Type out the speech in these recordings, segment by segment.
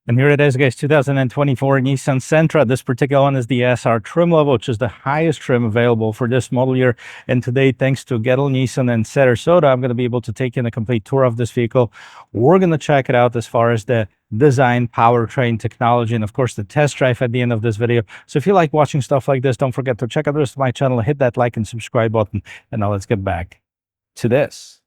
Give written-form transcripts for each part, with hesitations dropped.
And here it is, guys, 2024 Nissan Sentra. This particular one is the SR trim level, which is the highest trim available for this model year. And today, thanks to Gettle Nissan in Sarasota, I'm going to be able to take you on a complete tour of this vehicle. We're going to check it out as far as the design, powertrain, technology, and of course the test drive at the end of this video. So if you like watching stuff like this, don't forget to check out the rest of my channel, hit that like and subscribe button. And now let's get back to this.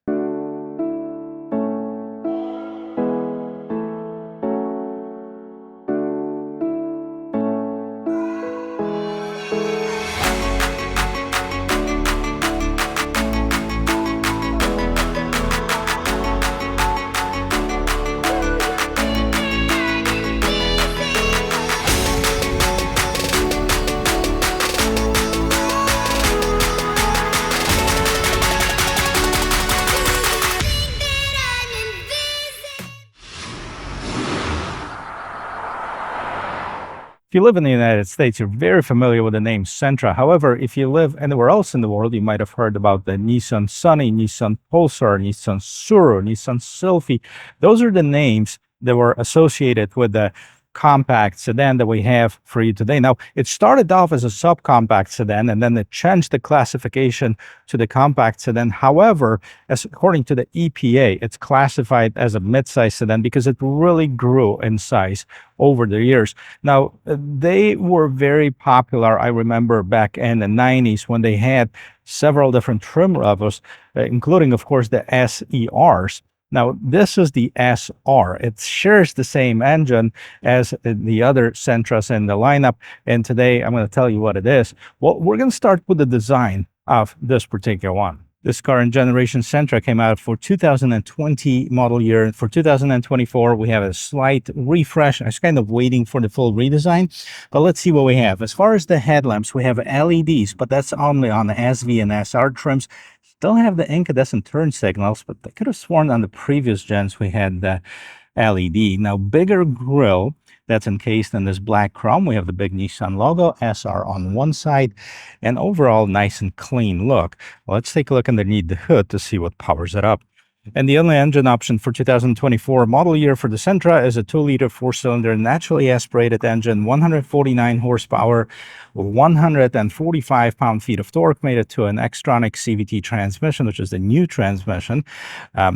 If you live in the United States, you're very familiar with the name Sentra. However, if you live anywhere else in the world, you might have heard about the Nissan Sunny, Nissan Pulsar, Nissan Suru, Nissan Sylphy. Those are the names that were associated with the compact sedan that we have for you today. Now, it started off as a subcompact sedan, and then it changed the classification to the compact sedan. However, according to the EPA, it's classified as a mid-size sedan because it really grew in size over the years. Now, they were very popular, I remember, back in the 90s when they had several different trim levels, including, of course, the SERs. Now, this is the SR. It shares the same engine as the other Sentras in the lineup. And today, I'm going to tell you what it is. Well, we're going to start with the design of this particular one. This current generation Sentra came out for 2020 model year. For 2024, we have a slight refresh. I was kind of waiting for the full redesign, but let's see what we have. As far as the headlamps, we have LEDs, but that's only on the SV and SR trims. Still have the incandescent turn signals, but I could have sworn on the previous gens we had the LED. Now, bigger grille that's encased in this black chrome. We have the big Nissan logo, SR on one side, and overall nice and clean look. Well, let's take a look underneath the hood to see what powers it up. And the only engine option for 2024 model year for the Sentra is a 2-liter 4-cylinder naturally aspirated engine, 149 horsepower, 145 pound-feet of torque, made it to an Xtronic CVT transmission, which is the new transmission.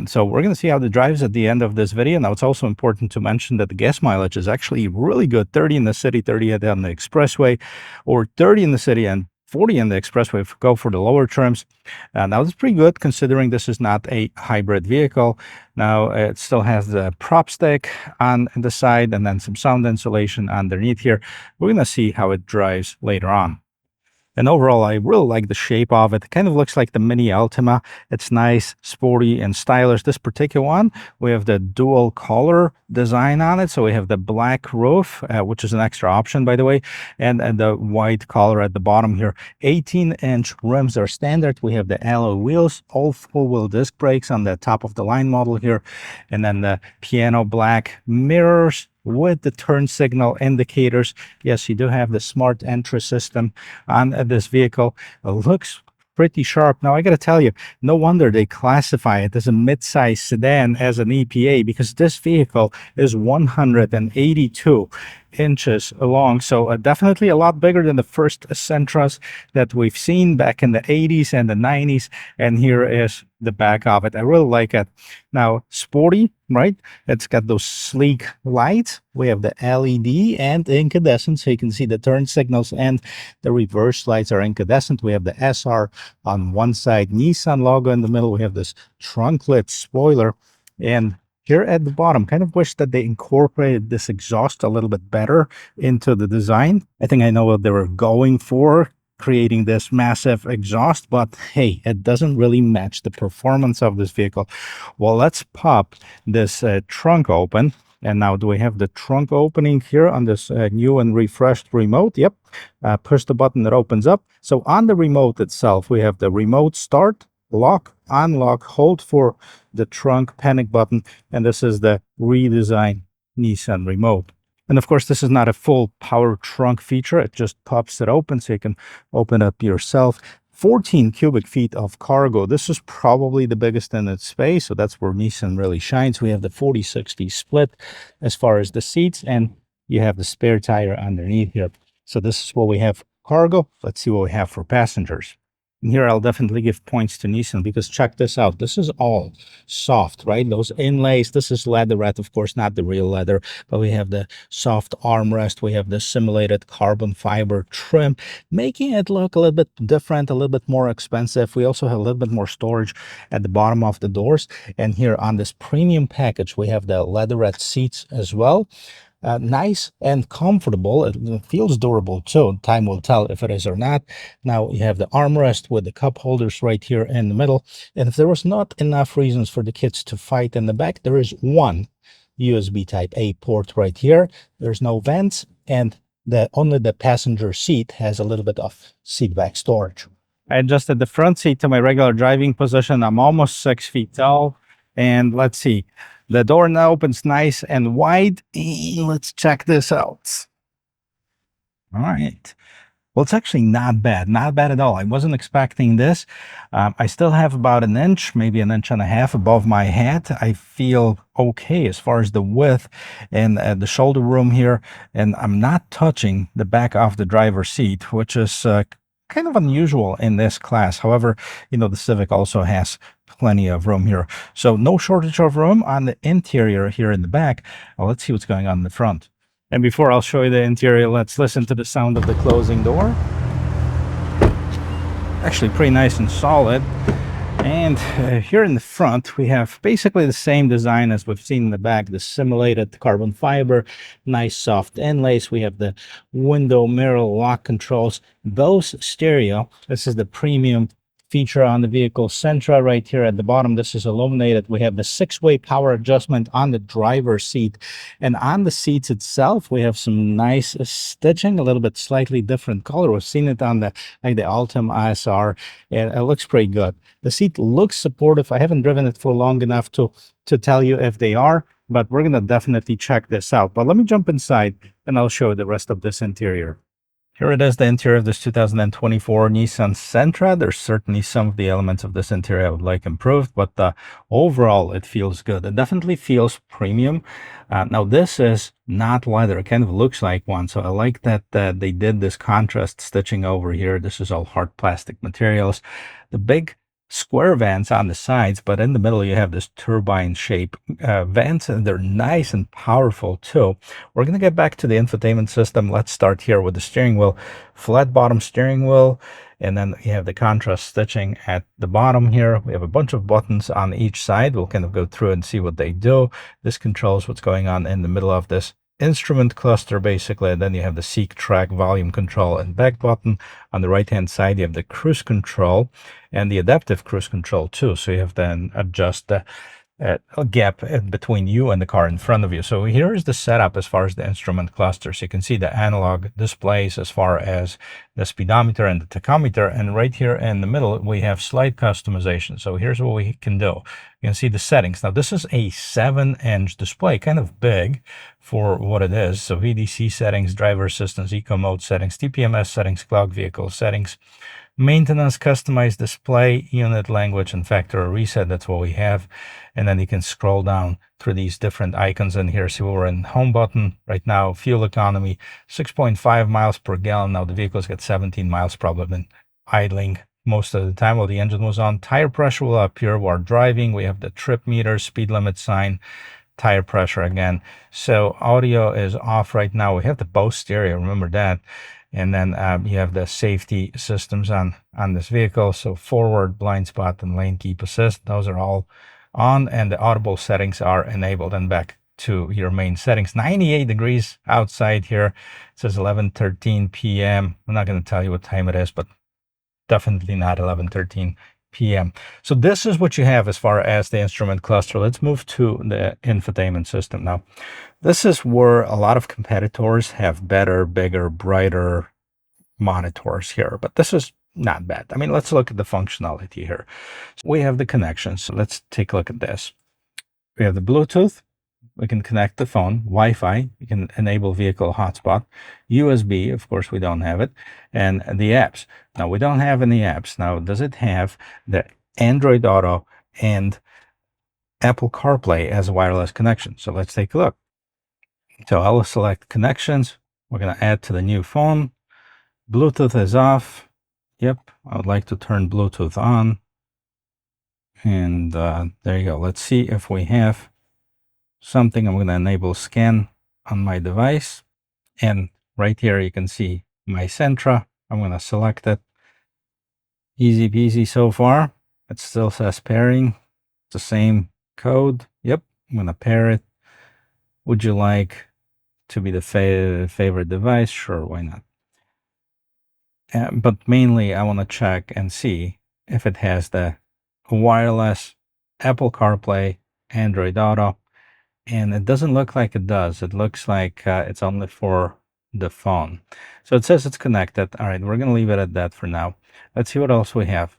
So we're going to see how it drives at the end of this video. Now, it's also important to mention that the gas mileage is actually really good, 30 in the city, 30 on the expressway, or 30 in the city and 40 in the expressway if you go for the lower trims. Now, that's pretty good considering this is not a hybrid vehicle. Now, it still has the prop stick on the side and then some sound insulation underneath here. We're going to see how it drives later on. And overall, I really like the shape of it. It kind of looks like the Mini Altima. It's nice, sporty, and stylish. This particular one, we have the dual color design on it. So we have the black roof, which is an extra option, by the way, and the white color at the bottom here. 18-inch rims are standard. We have the alloy wheels, all four-wheel disc brakes on the top of the line model here, and then the piano black mirrors with the turn signal indicators. Yes, you do have the smart entry system on this vehicle. It looks pretty sharp. Now, I got to tell you, no wonder they classify it as a mid-size sedan as an EPA, because this vehicle is 182 inches long. So definitely a lot bigger than the first Sentras that we've seen back in the 80s and the 90s. And here is the back of it. I really like it. Now, sporty, right? It's got those sleek lights. We have the LED and incandescent, so you can see the turn signals, and the reverse lights are incandescent. We have the SR on one side, Nissan logo in the middle. We have this trunk lit spoiler, and here at the bottom, kind of wish that they incorporated this exhaust a little bit better into the design. I think I know what they were going for, creating this massive exhaust, but hey, it doesn't really match the performance of this vehicle. Well, let's pop this trunk open. And now, do we have the trunk opening here on this new and refreshed remote? Yep. Push the button that opens up. So on the remote itself, we have the remote start, lock, unlock, hold for the trunk, panic button, and this is the redesigned Nissan remote. And of course, this is not a full power trunk feature. It just pops it open so you can open up yourself. 14 cubic feet of cargo. This is probably the biggest in its space, so that's where Nissan really shines. We have the 40/60 split as far as the seats, and you have the spare tire underneath here. So this is what we have for cargo. Let's see what we have for passengers. And here I'll definitely give points to Nissan because check this out. This is all soft, right? Those inlays, this is leatherette, of course, not the real leather, but we have the soft armrest. We have the simulated carbon fiber trim, making it look a little bit different, a little bit more expensive. We also have a little bit more storage at the bottom of the doors. And here on this premium package, we have the leatherette seats as well. Nice and comfortable. It feels durable too. Time will tell if it is or not. Now you have the armrest with the cup holders right here in the middle. And if there was not enough reasons for the kids to fight in the back, there is one USB type A port right here. There's no vents, and only the passenger seat has a little bit of seat back storage. I adjusted the front seat to my regular driving position. I'm almost 6 feet tall. And let's see. The door now opens nice and wide. And let's check this out. All right. Well, it's actually not bad. Not bad at all. I wasn't expecting this. I still have about an inch, maybe an inch and a half above my head. I feel okay as far as the width and the shoulder room here. And I'm not touching the back of the driver's seat, which is kind of unusual in this class. However, you know, the Civic also has plenty of room here. So no shortage of room on the interior here in the back. Well, let's see what's going on in the front. And before I'll show you the interior, let's listen to the sound of the closing door. Actually pretty nice and solid. And here in the front, we have basically the same design as we've seen in the back, the simulated carbon fiber, nice soft inlays. We have the window mirror lock controls, Bose stereo. This is the premium feature on the vehicle. Sentra right here at the bottom, this is illuminated. We have the 6-way power adjustment on the driver's seat, and on the seats itself we have some nice stitching, a little bit slightly different color. We've seen it on the Altima SR, and it looks pretty good. The seat looks supportive. I haven't driven it for long enough to tell you if they are, but we're gonna definitely check this out. But let me jump inside and I'll show you the rest of this interior. Here it is, the interior of this 2024 Nissan Sentra. There's certainly some of the elements of this interior I would like improved, but overall it feels good. It definitely feels premium. Now this is not leather. It kind of looks like one, so I like that they did this contrast stitching over here. This is all hard plastic materials. The big square vents on the sides, but in the middle you have this turbine shape vents, and they're nice and powerful too. We're going to get back to the infotainment system. Let's start here with the steering wheel. Flat bottom steering wheel, and then you have the contrast stitching at the bottom here. We have a bunch of buttons on each side. We'll kind of go through and see what they do. This controls what's going on in the middle of this instrument cluster, basically. And then you have the seek, track, volume control, and back button. On the right hand side you have the cruise control and the adaptive cruise control too, so you have to then adjust the a gap between you and the car in front of you. So here is the setup as far as the instrument cluster. So you can see the analog displays as far as the speedometer and the tachometer, and right here in the middle we have slight customization. So here's what we can do. You can see the settings. Now this is a 7-inch display, kind of big for what it is. So VDC settings, driver assistance, eco mode settings, TPMS settings, cloud vehicle settings, maintenance, customized display, unit, language, and factory reset. That's what we have. And then you can scroll down through these different icons in here. See, we're in home button right now. Fuel economy 6.5 miles per gallon. Now the vehicle's got 17 miles probably been idling most of the time while the engine was on. Tire pressure will appear while driving. We have the trip meter, speed limit sign, tire pressure again. So audio is off right now. We have the Bose stereo, remember that. And then you have the safety systems on this vehicle. So forward, blind spot, and lane keep assist. Those are all on, and the audible settings are enabled. And back to your main settings. 98 degrees outside here. It says 11:13 p.m. I'm not going to tell you what time it is, but definitely not 11:13 p.m. So this is what you have as far as the instrument cluster. Let's move to the infotainment system now. This is where a lot of competitors have better, bigger, brighter monitors here, but this is not bad. I mean, let's look at the functionality here. So we have the connections. So let's take a look at this. We have the Bluetooth, we can connect the phone, Wi-Fi, you can enable vehicle hotspot, USB, of course we don't have it, and the apps. Now we don't have any apps. Now does it have the Android Auto and Apple CarPlay as a wireless connection? So let's take a look. So I'll select connections. We're going to add to the new phone. Bluetooth is off. Yep, I would like to turn Bluetooth on. And there you go. Let's see if we have something. I'm going to enable scan on my device. And right here you can see my Sentra. I'm going to select it. Easy peasy so far. It still says pairing. It's the same code. Yep, I'm going to pair it. Would you like to be the favorite device? Sure, why not? But mainly I want to check and see if it has the wireless Apple CarPlay, Android Auto, and it doesn't look like it does. It looks like it's only for the phone. So it says it's connected. All right, we're going to leave it at that for now. Let's see what else we have.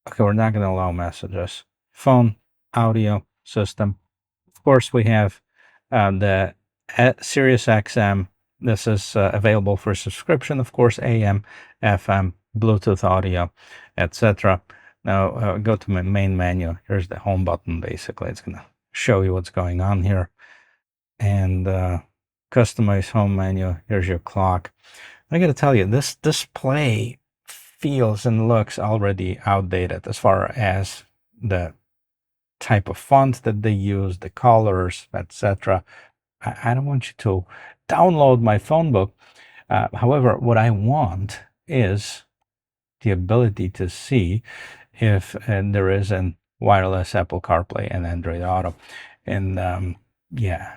Okay, we're not going to allow messages. Phone, audio, system. Of course, we have the Sirius XM. This is available for subscription, of course, AM, FM, Bluetooth audio, etc. Now go to my main menu. Here's the home button. Basically, it's going to show you what's going on here. And customize home menu. Here's your clock. I got to tell you, this display feels and looks already outdated as far as the type of font that they use, the colors, etc. I don't want you to download my phone book. However, what I want is the ability to see if there is a wireless Apple CarPlay and Android Auto. And yeah,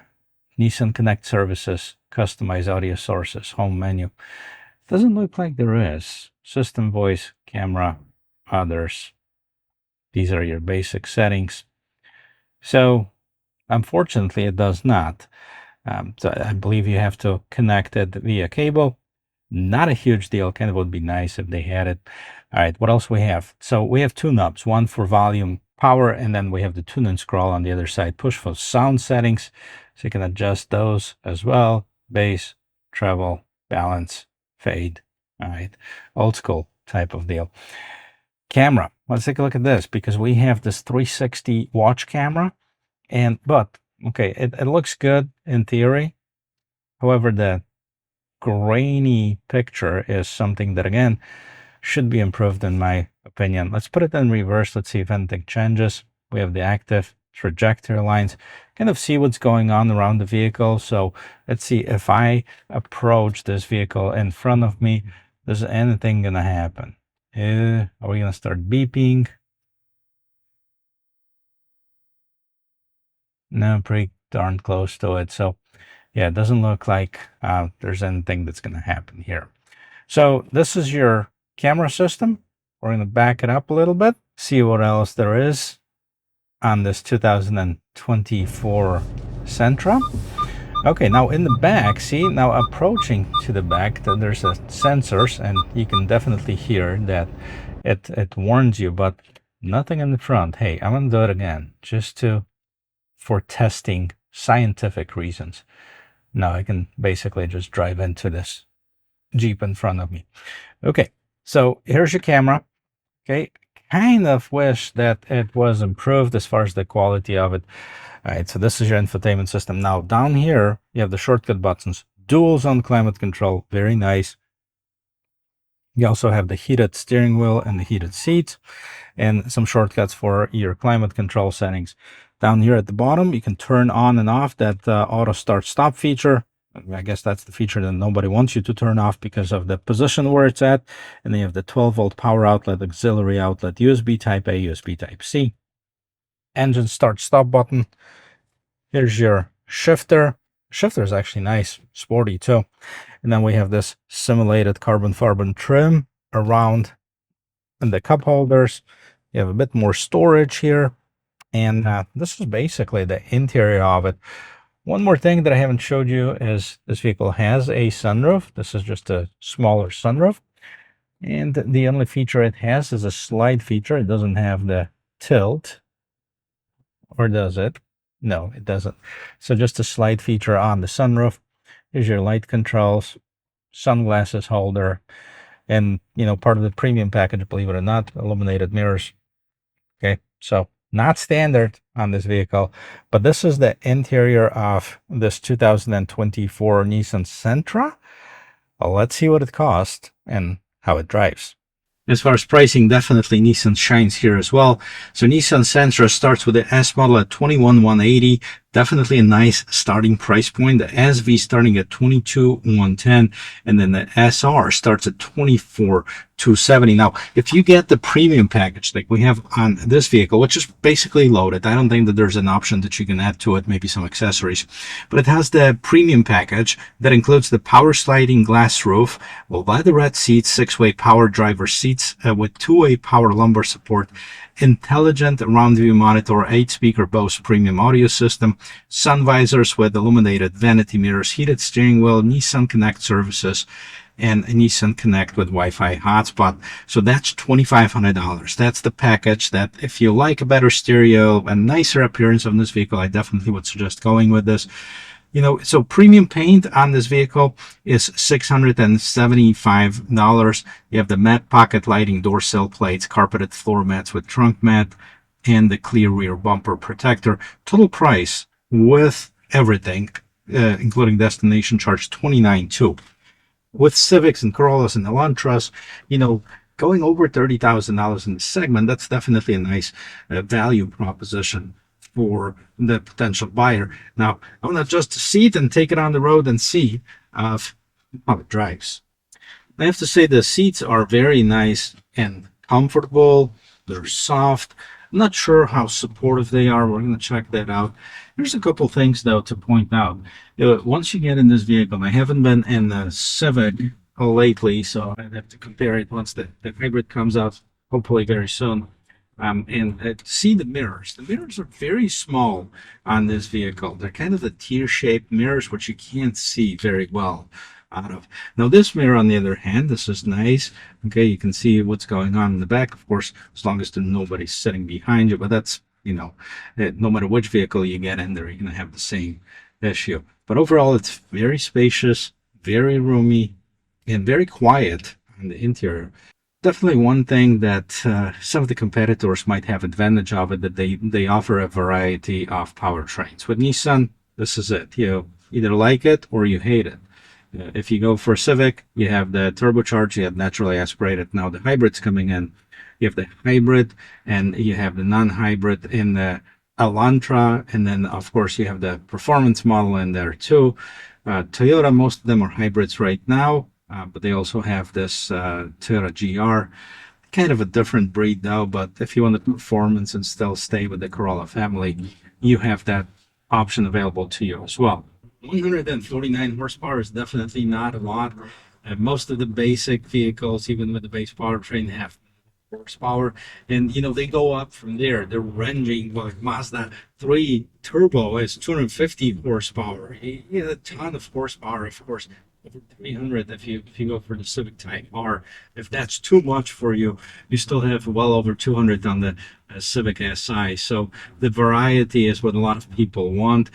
Nissan Connect services, customize audio sources, home menu. Doesn't look like there is. System, voice, camera, others. These are your basic settings. So unfortunately, it does not. So I believe you have to connect it via cable. Not a huge deal. Kind of would be nice if they had it. All right, what else we have? So we have two knobs, one for volume, power, and then we have the tune and scroll on the other side. Push for sound settings, so you can adjust those as well. Bass, treble, balance, fade. All right, old school type of deal. Camera. Let's take a look at this because we have this 360 watch camera. But okay, it looks good in theory. However, the grainy picture is something that again should be improved in my opinion. Let's put it in reverse. Let's see if anything changes. We have the active trajectory lines, kind of see what's going on around the vehicle. So let's see if I approach this vehicle in front of me, is anything gonna happen? Are we gonna start beeping? No, pretty darn close to it. So yeah, it doesn't look like there's anything that's going to happen here. So this is your camera system. We're going to back it up a little bit, see what else there is on this 2024 Sentra. Okay, now in the back, see, now approaching to the back, there's a sensors, and you can definitely hear that it warns you, but nothing in the front. Hey, I'm going to do it again, just for testing scientific reasons. Now I can basically just drive into this Jeep in front of me. Okay, so here's your camera. Okay, kind of wish that it was improved as far as the quality of it. All right, so this is your infotainment system. Now down here, you have the shortcut buttons, dual zone climate control, very nice. You also have the heated steering wheel and the heated seats, and some shortcuts for your climate control settings. Down here at the bottom, you can turn on and off that auto start stop feature. I guess that's the feature that nobody wants you to turn off because of the position where it's at. And then you have the 12-volt power outlet, auxiliary outlet, USB Type A, USB Type C. Engine start stop button. Here's your shifter. Shifter is actually nice, sporty too. And then we have this simulated carbon fiber trim around in the cup holders. You have a bit more storage here. And this is basically the interior of it. One more thing that I haven't showed you is this vehicle has a sunroof. This is just a smaller sunroof. And the only feature it has is a slide feature. It doesn't have the tilt. Or does it? No, it doesn't. So just a slight feature on the sunroof. Here's your light controls, sunglasses holder, and, part of the premium package, believe it or not, illuminated mirrors. Okay, so not standard on this vehicle, but this is the interior of this 2024 Nissan Sentra. Well, let's see what it costs and how it drives. As far as pricing, definitely Nissan shines here as well. So Nissan Sentra starts with the S model at $21,180. Definitely a nice starting price point. The SV starting at $22,110, and then the SR starts at $24,270. Now, if you get the premium package like we have on this vehicle, which is basically loaded, I don't think that there's an option that you can add to it, maybe some accessories, but it has the premium package that includes the power sliding glass roof, leatherette seats, 6-way power driver seats with 2-way power lumbar support, intelligent round view monitor, 8-speaker Bose premium audio system, sun visors with illuminated vanity mirrors, heated steering wheel, Nissan Connect services, and Nissan Connect with Wi-Fi hotspot. So that's $2,500. That's the package that, if you like a better stereo and nicer appearance of this vehicle, I definitely would suggest going with this. So premium paint on this vehicle is $675. You have the matte pocket lighting, door sill plates, carpeted floor mats with trunk mat, and the clear rear bumper protector. Total price with everything, including destination charge, $29,200. With Civics and Corollas and Elantras, going over $30,000 in the segment, that's definitely a nice value proposition for the potential buyer. Now, I want to adjust the seat and take it on the road and see how it drives. I have to say the seats are very nice and comfortable. They're soft. I'm not sure how supportive they are. We're going to check that out. There's a couple things, though, to point out. Once you get in this vehicle, I haven't been in the Civic lately, so I have to compare it once the hybrid comes out, hopefully very soon. And see the mirrors. The mirrors are very small on this vehicle. They're kind of the tear-shaped mirrors, which you can't see very well out of. Now, this mirror, on the other hand, this is nice. Okay, you can see what's going on in the back, of course, as long as nobody's sitting behind you. But that's, no matter which vehicle you get in there, you're going to have the same issue. But overall, it's very spacious, very roomy, and very quiet on the interior. Definitely one thing that some of the competitors might have advantage of it, that they offer a variety of powertrains. With Nissan, this is it. You either like it or you hate it. If you go for a Civic, you have the turbocharged, you have naturally aspirated. Now the hybrid's coming in. You have the hybrid and you have the non-hybrid in the Elantra, and then of course you have the performance model in there too. Toyota, most of them are hybrids right now. But they also have this Toyota GR, kind of a different breed though. But if you want the performance and still stay with the Corolla family, you have that option available to you as well. 149 horsepower is definitely not a lot. Most of the basic vehicles, even with the base powertrain, have horsepower, and they go up from there. They're ranging, like Mazda 3 Turbo is 250 horsepower. You get a ton of horsepower, of course. Over 300 if you go for the Civic Type R. If that's too much for you, you still have well over 200 on the Civic Si. So the variety is what a lot of people want.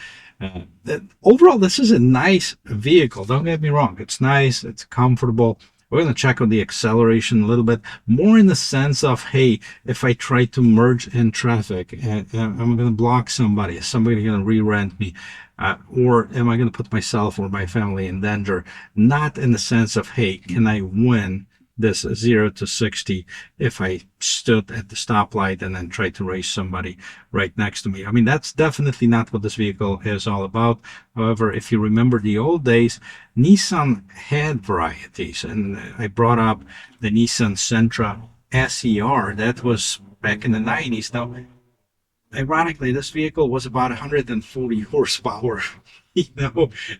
Overall, this is a nice vehicle. Don't get me wrong. It's nice. It's comfortable. We're going to check on the acceleration a little bit more in the sense of, hey, if I try to merge in traffic and I'm going to block somebody, is somebody going to re-rent me? Or am I going to put myself or my family in danger? Not in the sense of, hey, can I win this 0 to 60 if I stood at the stoplight and then tried to race somebody right next to me? I mean, that's definitely not what this vehicle is all about. However, if you remember the old days, Nissan had varieties, and I brought up the Nissan Sentra SR. That was back in the 90s. Now, ironically, this vehicle was about 140 horsepower,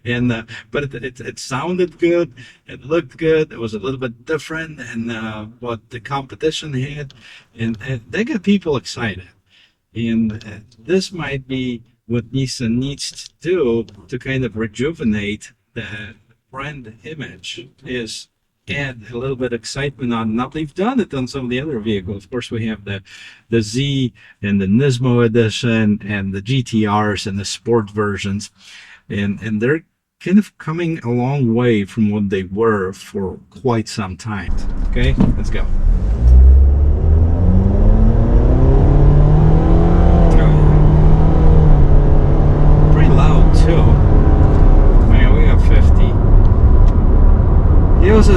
and but it sounded good, it looked good, it was a little bit different than what the competition had, and they got people excited. And this might be what Nissan needs to do to kind of rejuvenate the brand image, is add a little bit of excitement on. Now they've done it on some of the other vehicles. Of course, we have the Z and the Nismo edition and the GTRs and the sport versions, and they're kind of coming a long way from what they were for quite some time. Okay, let's go. Pretty loud too. Man, we got 50. It was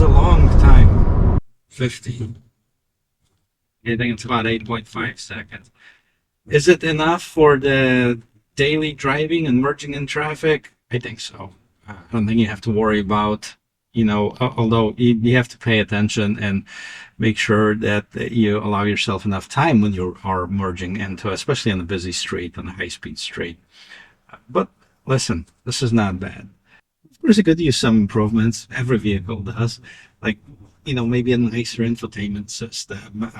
a long time. 50. I think it's about 8.5 seconds. Is it enough for the daily driving and merging in traffic? I think so. I don't think you have to worry about, although you have to pay attention and make sure that you allow yourself enough time when you are merging into, especially on a busy street, on a high-speed street. But listen, this is not bad. Of course, it could use some improvements. Every vehicle does. Like, maybe a nicer infotainment system,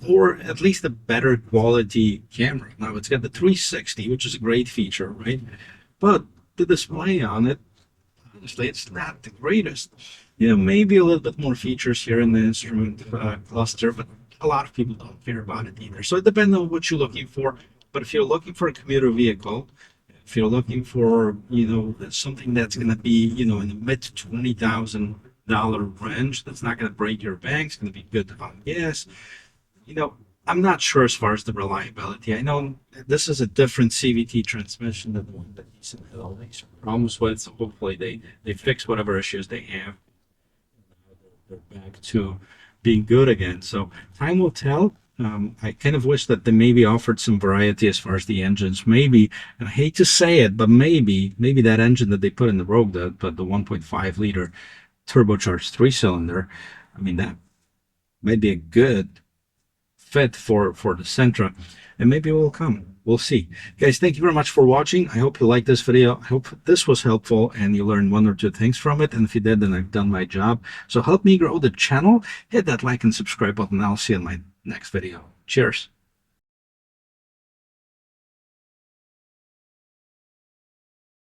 or at least a better quality camera. Now, it's got the 360, which is a great feature, right? But the display on it, honestly, it's not the greatest. Maybe a little bit more features here in the instrument cluster, but a lot of people don't care about it either. So it depends on what you're looking for. But if you're looking for a commuter vehicle, if you're looking for, something that's going to be, in the mid $20,000 range, that's not going to break your bank, it's going to be good on gas. I'm not sure as far as the reliability. I know this is a different CVT transmission than the one that Nissan had all these problems with. So hopefully they fix whatever issues they have. They're back to being good again. So time will tell. I kind of wish that they maybe offered some variety as far as the engines. Maybe, and I hate to say it, but maybe that engine that they put in the Rogue, the 1.5 liter turbocharged 3-cylinder, I mean, that might be a good fit for the Sentra, and maybe it will come. We'll see. Guys, thank you very much for watching. I hope you liked this video. I hope this was helpful and you learned one or two things from it. And if you did, then I've done my job. So help me grow the channel. Hit that like and subscribe button. I'll see you in my next video. Cheers.